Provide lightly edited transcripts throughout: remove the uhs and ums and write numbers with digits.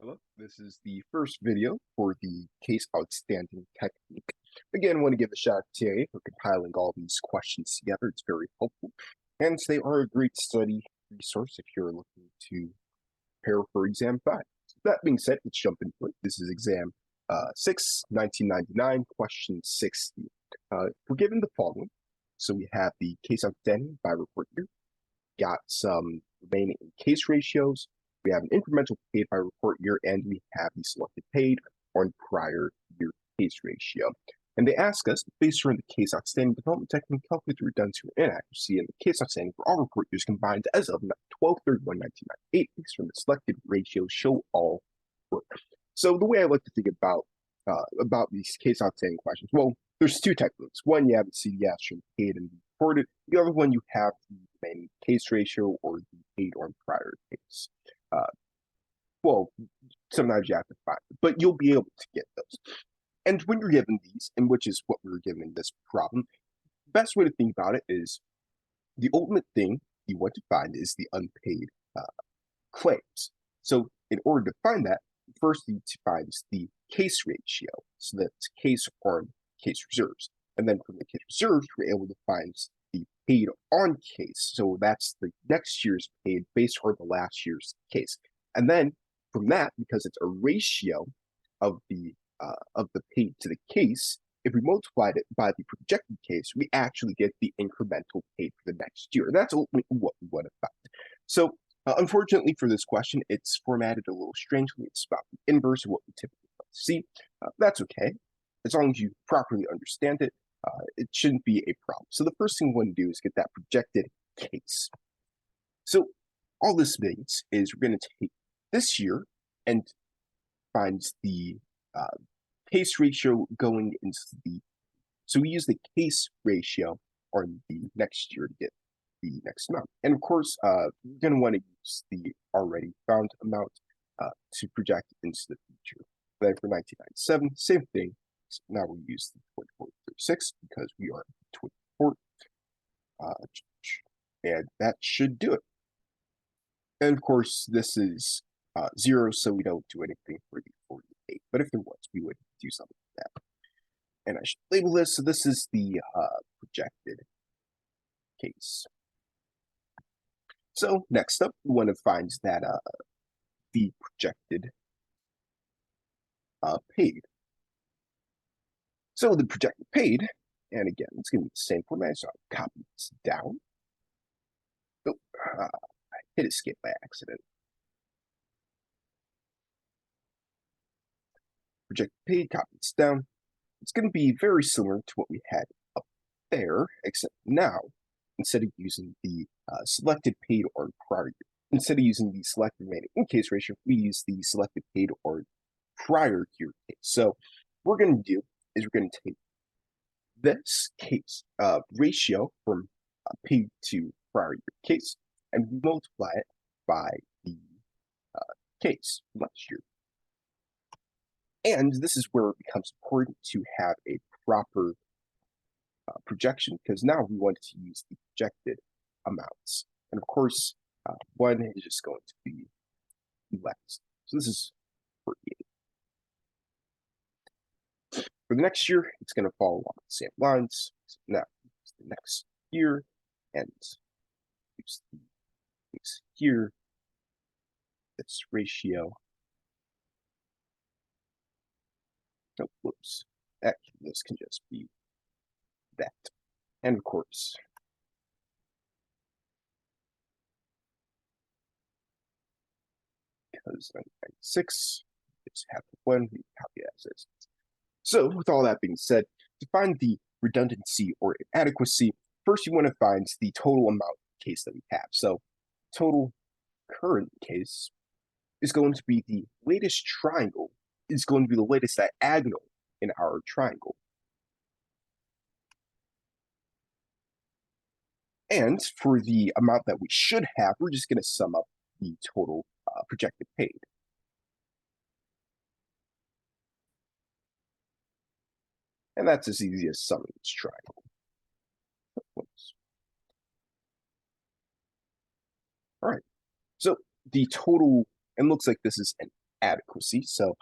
Hello, this is the first video for the case outstanding technique. Again, I want to give a shout out to TA for compiling all these questions together. It's very helpful. And they are a great study resource if you're looking to prepare for exam 5. That being said, let's jump into it. This is exam 6, 1999, question 60. We're given the following. So we have the case outstanding by report here, got some remaining case ratios, we have an incremental paid by report year, and we have the selected paid on prior year case ratio. And they ask us, based on the case outstanding development technique, calculate the redundancy or inaccuracy in the case outstanding for all report years combined as of 12/31/1998. Based on the selected ratio, show all work. So the way I like to think about these case outstanding questions, well, there's two techniques. One, you have the CDS from paid and reported. The other one, you have the remaining case ratio or the paid on prior case. Well, sometimes you have to find it, but you'll be able to get those. And when you're given these, and which is what we were given in this problem, the best way to think about it is the ultimate thing you want to find is the unpaid claims. So in order to find that, first you need to find the case ratio. So that's case on case reserves. And then from the case reserves, we're able to find the paid on case. So that's the next year's paid based on the last year's case. And then from that, because it's a ratio of the paid to the case, if we multiplied it by the projected case, we actually get the incremental paid for the next year. That's ultimately what we want to find. So unfortunately for this question, it's formatted a little strangely. It's about the inverse of what we typically see. That's okay. As long as you properly understand it, it shouldn't be a problem. So the first thing we want to do is get that projected case. So all this means is we're going to take this year and find the case ratio going into the, so we use the case ratio on the next year to get the next amount. And of course, we're going to want to use the already found amount to project into the future. Then for 1997, same thing. So now we use the 2436 because we are 24, and that should do it. And of course, this is 0, so we don't do anything for the 48. But if there was, we would do something like that. And I should label this. So this is the projected case. So next up, we want to find that the projected paid. So the projected paid, and again, it's going to be the same format, so I'll copy this down. Oh, I hit escape by accident. Projected paid, copy this down. It's going to be very similar to what we had up there, except now, instead of using the selected paid or prior year, instead of using the selected remaining in case ratio, we use the selected paid or prior year case. So what we're going to do is we're going to take this case ratio from paid to prior year case and multiply it by the case last year. And this is where it becomes important to have a proper projection, because now we want to use the projected amounts. And of course, one is just going to be less. So this is 48. For the next year, it's going to follow along the same lines. So now, the next year, and use the case here, this ratio. Oh, whoops. Actually, this can just be that. And of course, because 96, just have one, we copy it as is. So with all that being said, to find the redundancy or inadequacy, first you want to find the total amount case that we have. So total current case is going to be the latest triangle, is going to be the latest diagonal in our triangle. And for the amount that we should have, we're just going to sum up the total projected paid. And that's as easy as summing this triangle. Oops. All right. So the total, and looks like this is an adequacy. So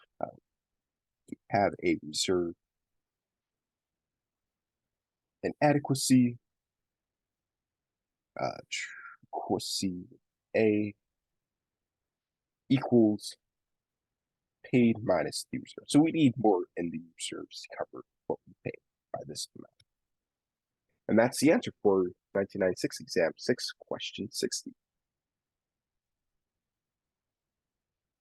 we have a reserve and adequacy, adequacy A equals paid minus the reserve. So we need more in the reserves to cover what we paid by this amount. And that's the answer for 1996 exam 6, question 60.